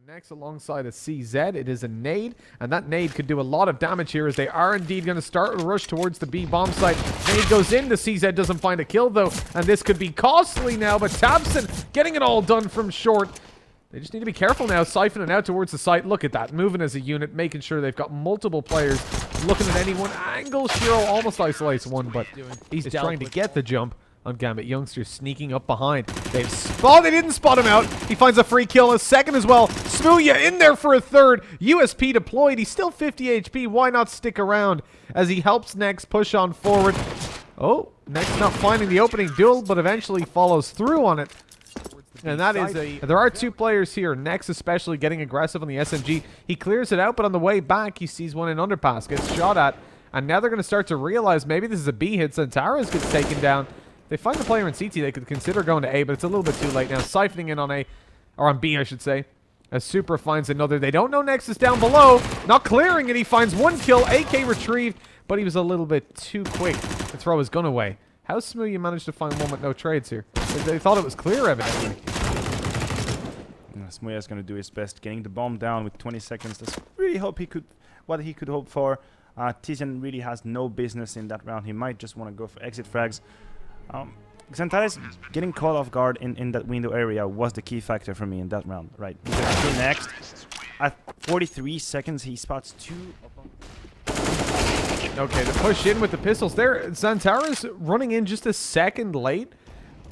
Next, alongside a CZ, it is a nade, and that nade could do a lot of damage here as they are indeed going to start a rush towards the B bomb site. Nade goes in, the CZ doesn't find a kill though, and this could be costly now, but Tabson getting it all done from short. They just need to be careful now, siphoning out towards the site. Look at that, moving as a unit, making sure they've got multiple players looking at any one angle. Shiro almost isolates one, but he's trying to get the jump on Gambi. Youngsters sneaking up behind. They didn't spot him out. He finds a free kill, a second as well. Smooya in there for a third. USP deployed. He's still 50 HP. Why not stick around as he helps Nex push on forward? Oh, Nex not finding the opening duel, but eventually follows through on it. And that is there are two players here. Nex especially getting aggressive on the SMG. He clears it out, but on the way back, he sees one in underpass, gets shot at. And now they're going to start to realize maybe this is a B hit. Xantares gets taken down. They find the player in CT. They could consider going to A, but it's a little bit too late now. Siphoning in on A, or on B, I should say. As Super finds another. They don't know Nex is down below. Not clearing it. He finds one kill. AK retrieved, but he was a little bit too quick to throw his gun away. How smooth you managed to find one with no trades here? They thought it was clear, evidently. Smooya is going to do his best, getting the bomb down with 20 seconds. That's really what he could hope for. Tizian really has no business in that round. He might just want to go for exit frags. Xantares getting caught off guard in that window area was the key factor for me in that round, right? Because next, at 43 seconds, he spots two. Okay, the push in with the pistols there. Xantares running in just a second late.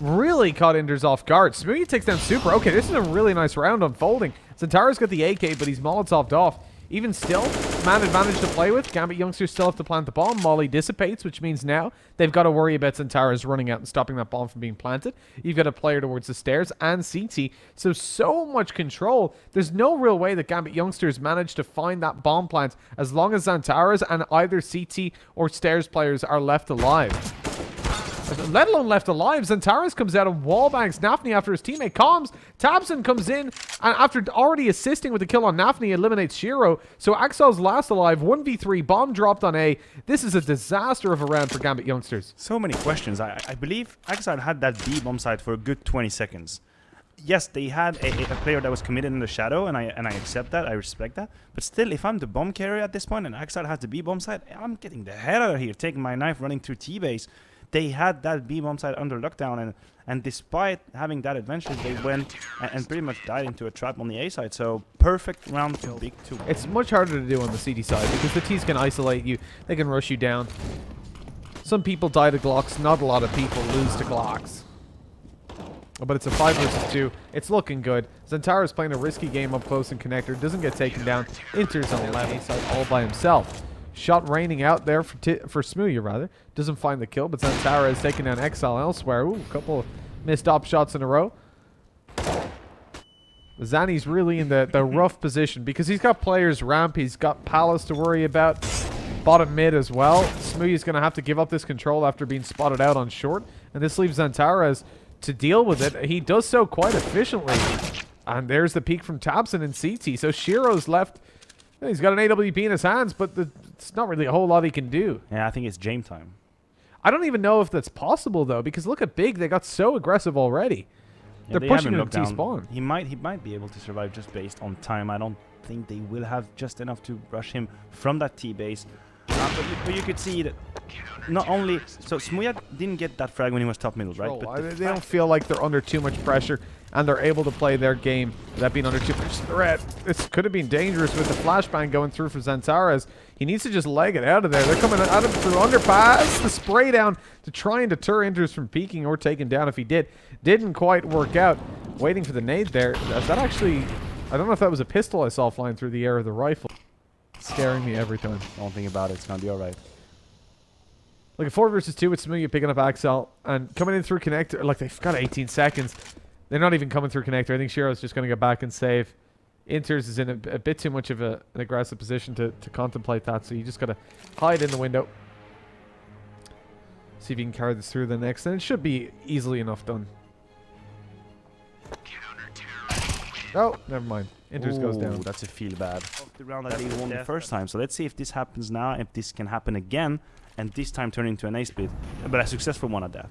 Really caught Inders off guard. Smooya takes down Super. Okay, this is a really nice round unfolding. Xantares got the AK, but he's Molotov'd off. Even still, man advantage to play with. Gambit youngsters still have to plant the bomb. Molly dissipates, which means now they've got to worry about Xantares running out and stopping that bomb from being planted. You've got a player towards the stairs and CT. So much control. There's no real way that Gambit youngsters manage to find that bomb plant as long as Xantares and either CT or stairs players are left alive. Let alone left alive. Xantares comes out and wallbangs Nafni after his teammate calms. Tabson comes in, and after already assisting with the kill on Nafni, eliminates Shiro. So Axel's last alive. 1v3, bomb dropped on A. This is a disaster of a round for Gambit youngsters. So many questions. I believe Axel had that B bomb site for a good 20 seconds. Yes, they had a player that was committed in the shadow, and I accept that. I respect that. But still, if I'm the bomb carrier at this point and Axel has the B bomb site, I'm getting the hell out of here, taking my knife, running through T-base. They had that B bomb site under lockdown, and despite having that advantage, they went and pretty much died into a trap on the A side. So perfect round for Big 2. It's much harder to do on the CD side because the T's can isolate you. They can rush you down. Some people die to Glocks. Not a lot of people lose to Glocks. But it's a 5 versus 2. It's looking good. Xantares playing a risky game up close and connector. Doesn't get taken down. Enters on the left A side all by himself. Shot raining out there for Smooya, rather. Doesn't find the kill, but Xantares taking down Exile elsewhere. Ooh, a couple of missed op shots in a row. Zani's really in the rough position because he's got players ramp. He's got Palace to worry about. Bottom mid as well. Smooya's going to have to give up this control after being spotted out on short. And this leaves Xantares to deal with it. He does so quite efficiently. And there's the peek from Tabson and CT. So Shiro's left. He's got an AWP in his hands, but it's not really a whole lot he can do. Yeah, I think it's Jame time. I don't even know if that's possible, though, because look at Big. They got so aggressive already. Yeah, They're pushing him to T-spawn. He might be able to survive just based on time. I don't think they will have just enough to rush him from that T-base. But you could see that not only... So Smooya didn't get that frag when he was top middle, right? But they don't feel like they're under too much pressure, and they're able to play their game without being under too much threat. This could have been dangerous with the flashbang going through for Xantares. He needs to just leg it out of there. They're coming at him through underpass. The spray down to try and deter Inders from peeking or taking down if he did. Didn't quite work out. Waiting for the nade there. That actually... I don't know if that was a pistol I saw flying through the air or the rifle. Scaring me every time. Don't think about it. It's going to be all right. Like a 4 versus 2 with Smooya picking up Axel and coming in through connector. Like they've got 18 seconds. They're not even coming through connector. I think Shiro's just going to get back and save. Inters is in a bit too much of an aggressive position to contemplate that. So you just got to hide in the window. See if you can carry this through the next. And it should be easily enough done. Oh, never mind. Inters goes down. That's a feel bad. The round that they won the first time. So let's see if this happens now. If this can happen again. And this time turn into an A split. But a successful one at that.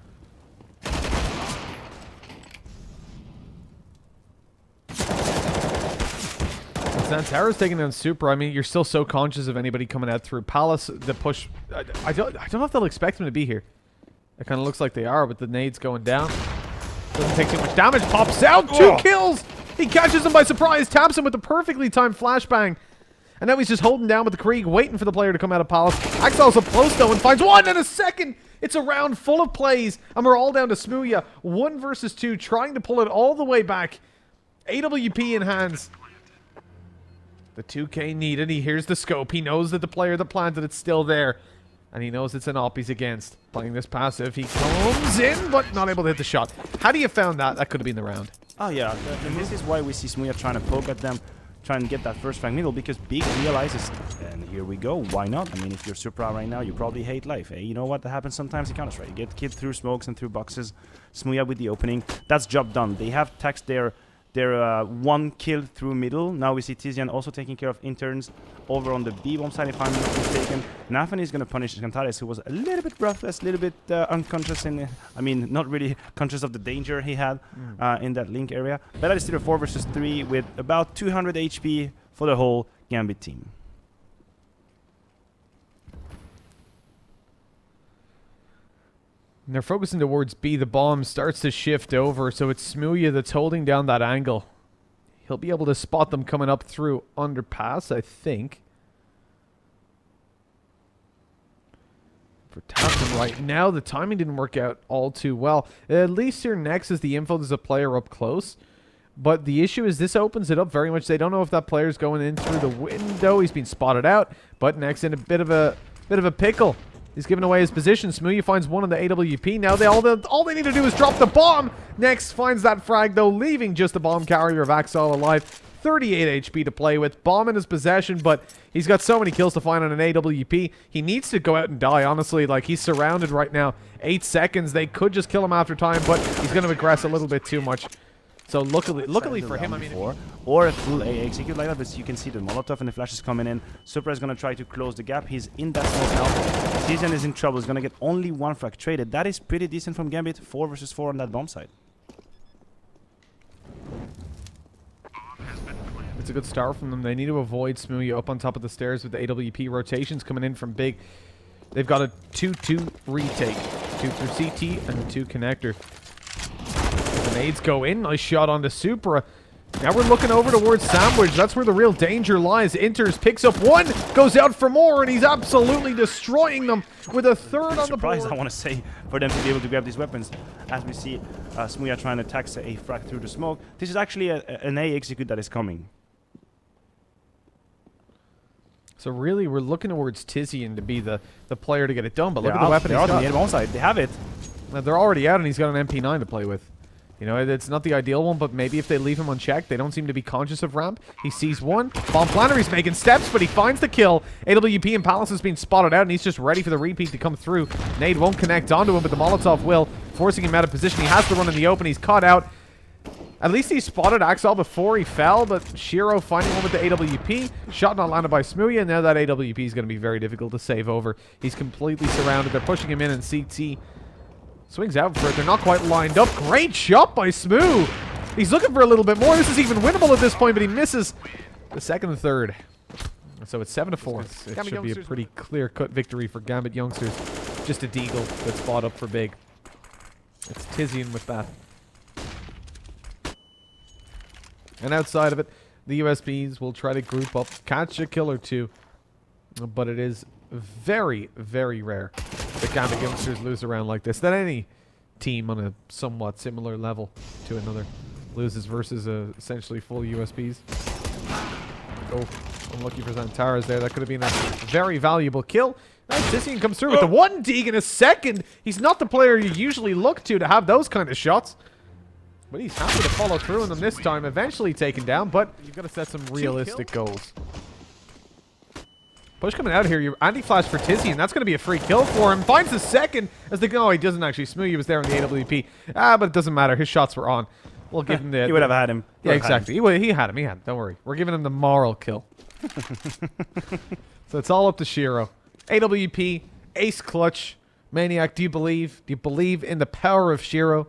Xantares taking down Super. I mean, you're still so conscious of anybody coming out through Palace. The push, I don't know if they'll expect him to be here. It kind of looks like they are, but the nades going down. Doesn't take too much damage. Pops out. 2 kills. He catches him by surprise. Taps him with a perfectly timed flashbang. And now he's just holding down with the Krieg, waiting for the player to come out of Palace. Axel's up close, though, and finds one in a second. It's a round full of plays, and we're all down to Smooya. 1 versus 2, trying to pull it all the way back. AWP in hands. The 2K needed. He hears the scope. He knows that the player that planted it's still there. And he knows it's an op he's against. Playing this passive. He comes in, but not able to hit the shot. How do you found that? That could have been the round. Oh, yeah. And this is why we see Smooya trying to poke at them, trying to get that first frag middle, because Big realizes, and here we go, why not? I mean, if you're super out right now, you probably hate life. Hey, you know what? That happens sometimes in Counter-Strike. You get killed through smokes and through boxes. Smooya with the opening. That's job done. They have taxed their 1 kill through middle. Now we see Tizian also taking care of interns over on the B-bomb side, if I'm not mistaken. Nathan is going to punish Xantares, who was a little bit breathless, a little bit unconscious I mean, not really conscious of the danger he had in that link area. But that is still a 4 versus 3 with about 200 HP for the whole Gambi team. And they're focusing towards B. The bomb starts to shift over, so it's Smooya that's holding down that angle. He'll be able to spot them coming up through underpass, I think. For Tapson right now, the timing didn't work out all too well. At least here next is the info there's a player up close. But the issue is this opens it up very much. They don't know if that player's going in through the window. He's been spotted out, but next in a bit of a pickle. He's giving away his position. Smooya finds one on the AWP. Now all they need to do is drop the bomb. Next finds that frag, though, leaving just the bomb carrier of Axel alive. 38 HP to play with. Bomb in his possession, but he's got so many kills to find on an AWP. He needs to go out and die, honestly. Like, he's surrounded right now. 8 seconds. They could just kill him after time, but he's going to aggress a little bit too much. So luckily for him, I mean, or a full A execute like that, but you can see the Molotov and the flash is coming in. Super is going to try to close the gap. He's in that smoke now. Tizian is in trouble. He's going to get only 1 frag traded. That is pretty decent from Gambit. 4 versus 4 on that bomb side. It's a good start from them. They need to avoid Smooya up on top of the stairs with the AWP rotations coming in from Big. They've got a 2-2 retake. 2 through CT and 2 connector. The nades go in. Nice shot onto Supra. Now we're looking over towards Sandwich. That's where the real danger lies. Enters, picks up 1, goes out for more, and he's absolutely destroying them with a 3rd on the board. I want to say, for them to be able to grab these weapons. As we see Smooya trying to tax a frag through the smoke. This is actually an A execute that is coming. So really, we're looking towards Tizian to be the player to get it done. But look at the weapon he's got. They're on the side. They have it. They're already out, and he's got an MP9 to play with. You know, it's not the ideal one, but maybe if they leave him unchecked, they don't seem to be conscious of ramp. He sees one. Bomb Flannery's making steps, but he finds the kill. AWP and Palace has been spotted out, and he's just ready for the repeat to come through. Nade won't connect onto him, but the Molotov will, forcing him out of position. He has to run in the open. He's caught out. At least he spotted Axel before he fell, but Shiro finding one with the AWP. Shot not landed by Smooya, and now that AWP is going to be very difficult to save over. He's completely surrounded. They're pushing him in CT. Swings out for it. They're not quite lined up. Great shot by Smoo. He's looking for a little bit more. This is even winnable at this point, but he misses the 2nd and 3rd. So it's 7-4. It should be a pretty clear-cut victory for Gambit youngsters. Just a deagle that's bought up for Big. It's Tizian with that. And outside of it, the USBs will try to group up, catch a kill or 2. But it is very, very rare that Gambit youngsters lose around like this. That any team on a somewhat similar level to another loses versus essentially full USBs. Oh, unlucky for Xantares there. That could have been a very valuable kill. Now Tizian comes through with the 1 dig in a second. He's not the player you usually look to have those kind of shots. But he's happy to follow through on them this time. Eventually taken down, but you've got to set some realistic goals. Push coming out here. Your anti-flash for Tizian. That's going to be a free kill for him. Finds the 2nd as the... Oh, he doesn't actually. Smooya was there on the AWP. But it doesn't matter. His shots were on. We'll give him the... He would have had him. Yeah, exactly. He had him. Don't worry. We're giving him the moral kill. So it's all up to Shiro. AWP, ace clutch. Maniac, do you believe? Do you believe in the power of Shiro?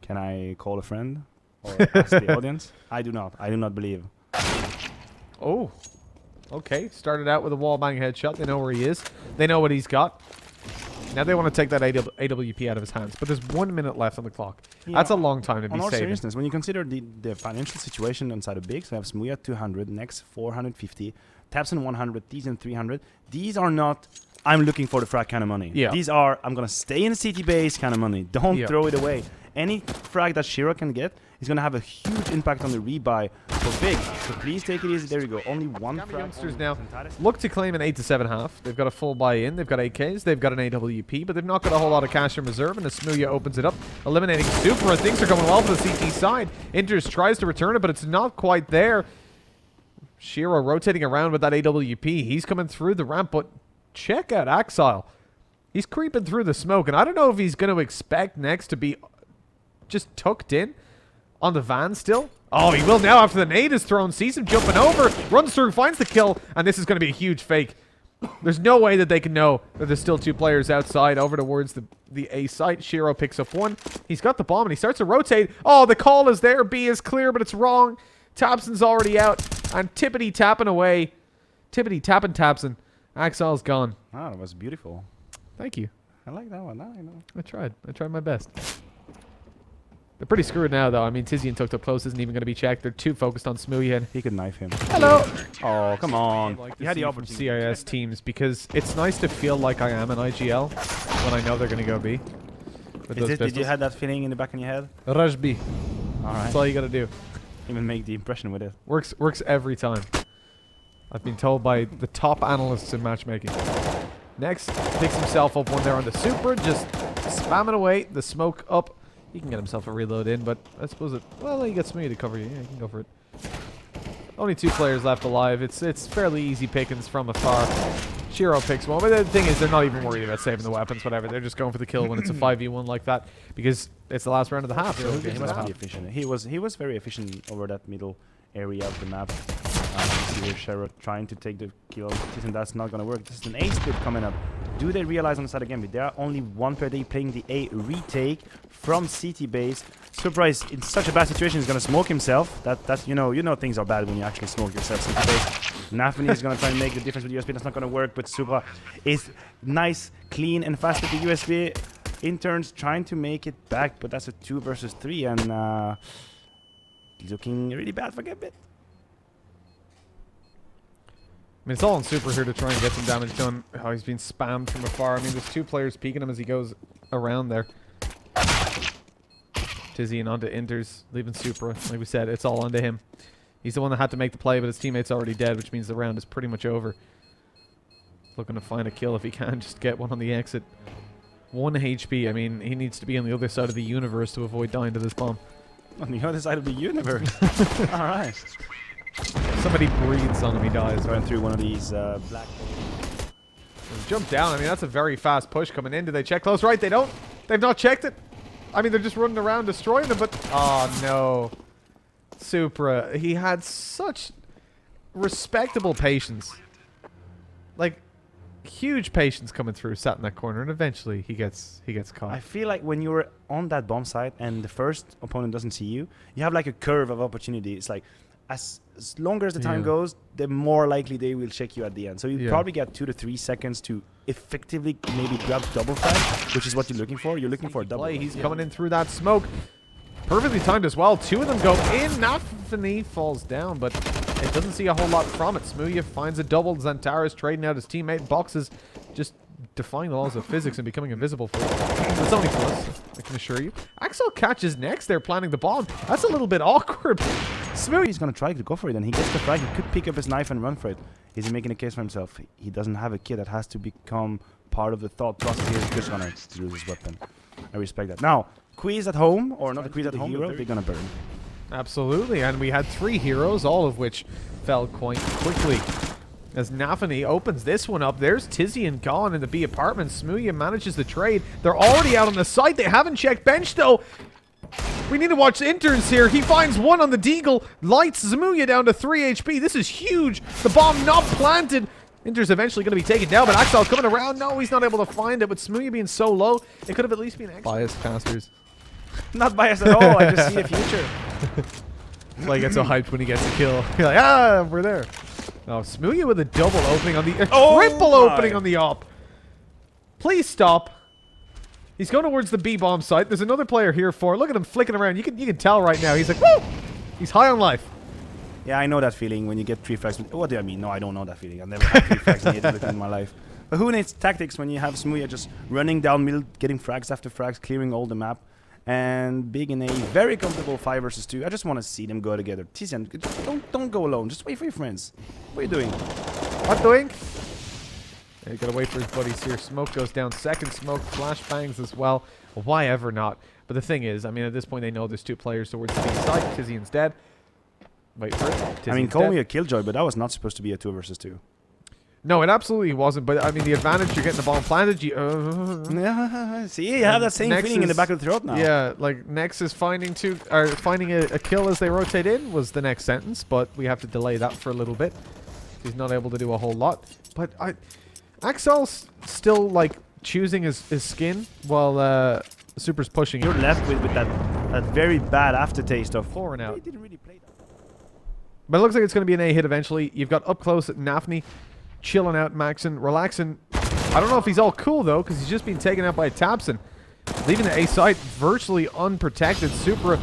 Can I call a friend? Or ask the audience? I do not. I do not believe. Oh. Okay. Started out with a wallbang headshot. They know where he is. They know what he's got. Now they want to take that AWP out of his hands. But there's 1 minute left on the clock. Yeah. That's a long time to be saving. On all saving. seriousness, when you consider the financial situation inside of Big, so we have Smooya at 200, Next 450, Tabson 100, Tizian 300. These are not, I'm looking for the frag kind of money. Yeah. These are, I'm going to stay in the CT base kind of money. Don't throw it away. Any frag that Shiro can get is going to have a huge impact on the rebuy for Big. So please take it easy. There you go. Only one Gambi frag. youngsters now look to claim an 8 to 7 half. They've got a full buy-in. They've got AKs. They've got an AWP, but they've not got a whole lot of cash in reserve. And Smooya opens it up, eliminating Supra. Things are going well for the CT side. Inters tries to return it, but it's not quite there. Shiro rotating around with that AWP. He's coming through the ramp, but check out Axile. He's creeping through the smoke, and I don't know if he's going to expect Next to be just tucked in on the van still. Oh, he will now after the nade is thrown. Sees him jumping over, runs through, finds the kill, and this is going to be a huge fake. There's no way that they can know that there's still 2 players outside over towards the A site. Shiro picks up one. He's got the bomb, and he starts to rotate. Oh, the call is there. B is clear, but it's wrong. Tapson's already out, and Tippity tapping away. Tippity tapping Tapson. Axile's gone. Wow, that was beautiful. Thank you. I like that one. I know. I tried. I tried my best. They're pretty screwed now, though. I mean, Tizian tucked up close isn't even going to be checked. They're too focused on Smooya. He could knife him. Hello! Oh, come on. Like You had the opportunity. CIS teams, because it's nice to feel like I am an IGL when I know they're going to go B. Did you have that feeling in the back of your head? Rush B. All right. That's all you got to do. Even make the impression with it. Works every time. I've been told by the top analysts in matchmaking. Next, picks himself up one there on the Supra, just spamming away, the smoke up. He can get himself a reload in, but I suppose it... Well, he gets me to cover you. Yeah, you can go for it. Only 2 players left alive. It's fairly easy pickings from afar. Shiro picks one, but the thing is, they're not even worried about saving the weapons, whatever. They're just going for the kill when it's a 5v1 like that, because it's the last round of the half. So he must be efficient. He was very efficient over that middle area of the map. You see here Shiro trying to take the kill. And that's not going to work. This is an A split coming up. Do they realize on the side of Gambi? There are only 1 per day playing the A retake from CT base. Surprise, in such a bad situation, he's going to smoke himself. That's you know things are bad when you actually smoke yourself CT base. Nafani is going to try and make the difference with USB. That's not going to work, but Supra is nice, clean, and fast with the USB. Interns trying to make it back, but that's a 2 versus 3, and looking really bad for Gambi. I mean, it's all on Super here to try and get some damage done. Oh, he's being spammed from afar. I mean, there's 2 players peeking him as he goes around there. Tizian onto Inters, leaving Supra. Like we said, it's all onto him. He's the one that had to make the play, but his teammate's already dead, which means the round is pretty much over. Looking to find a kill if he can, just get one on the exit. 1 HP. I mean, he needs to be on the other side of the universe to avoid dying to this bomb. On the other side of the universe. All right. Somebody breathes on him, he dies. Going through one of these black holes. Jump down. I mean, that's a very fast push coming in. Do they check close? Right, they don't. They've not checked it. I mean, they're just running around destroying them, but... Oh, no. Supra. He had such respectable patience. Like, huge patience coming through, sat in that corner, and eventually he gets caught. I feel like when you're on that bomb site and the first opponent doesn't see you, you have like a curve of opportunity. It's like... As longer as the time goes, the more likely they will check you at the end. So you probably get 2 to 3 seconds to effectively maybe grab double frag, which is what you're looking for. You're looking for a double. He's coming in through that smoke. Perfectly timed as well. 2 of them go in. Nafani falls down, but it doesn't see a whole lot from it. Smooya finds a double. Xantares trading out his teammate. Boxes just defying the laws of physics and becoming invisible for it. That's only plus, I can assure you. Axel catches next. They're planning the bomb. That's a little bit awkward. Smooya's going to try to go for it, and he gets the frag. He could pick up his knife and run for it. Is he making a case for himself? He doesn't have a kid. That has to become part of the thought process here. He's just going to lose his weapon. I respect that. Now, Quiz at home, or not a Quiz at home, hero, they're going to burn. Absolutely, and we had 3 heroes, all of which fell quite quickly. As Nafani opens this one up, there's Tizian gone in the B apartment. Smooya manages the trade. They're already out on the site. They haven't checked bench, though. We need to watch Interns here. He finds one on the Deagle, lights Smooya down to 3 HP. This is huge. The bomb not planted. Inter's eventually going to be taken down, but Axel coming around. No, he's not able to find it. With Smooya being so low, it could have at least been biased casters. Not biased at all. I just see a future. Like, gets so hyped when he gets a kill. You're like, ah, we're there. Oh, Smooya with a double opening on the... Oh triple my. opening on the op. Please stop. He's going towards the B bomb site. There's another player here for... Look at him flicking around. You can tell right now. He's like, woo! He's high on life. Yeah, I know that feeling when you get 3 frags. What do I mean? No, I don't know that feeling. I've never had 3 frags in my life. But who needs tactics when you have Smooya just running down middle, getting frags after frags, clearing all the map, and being in a very comfortable 5 versus 2. I just want to see them go together. Tizian, don't go alone. Just wait for your friends. What are you doing? What doing? Yeah, you gotta wait for his buddies here. Smoke goes down. Second smoke. Flashbangs as well. Why ever not? But the thing is, I mean, at this point they know there's 2 players towards the B side. Tizian's dead. Wait for it. Tizian's I mean, call dead. me a killjoy, but that was not supposed to be a 2 versus 2. No, it absolutely wasn't. But I mean, the advantage you're getting the bomb planted. You, Yeah, see, you have that same Nex feeling in the is- back of the throat now. Yeah, like Nex is finding a kill as they rotate in was the next sentence, but we have to delay that for a little bit. He's not able to do a whole lot. But Axel's still like choosing his skin while Super's pushing. You're left with that very bad aftertaste of pouring out. He didn't really play that. But it looks like it's going to be an A hit eventually. You've got up close at Nafni, chilling out, maxing, relaxing. I don't know if he's all cool though, because he's just been taken out by Tabson, leaving the A site virtually unprotected. Super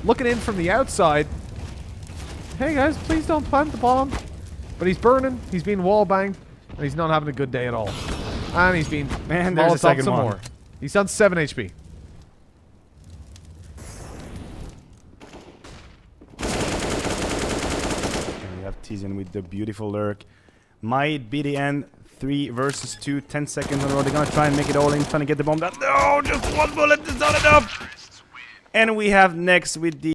looking in from the outside. Hey guys, please don't plant the bomb. But he's burning. He's being wall banged, and he's not having a good day at all. And he's being Man, there's a Molotov second some one. more. He's on 7 HP. And we have Tizian with the beautiful lurk. Might be the end. 3 versus 2, 10 seconds on the road. They're gonna try and make it all in, trying to get the bomb down. No, just 1 bullet is not enough. And we have next with the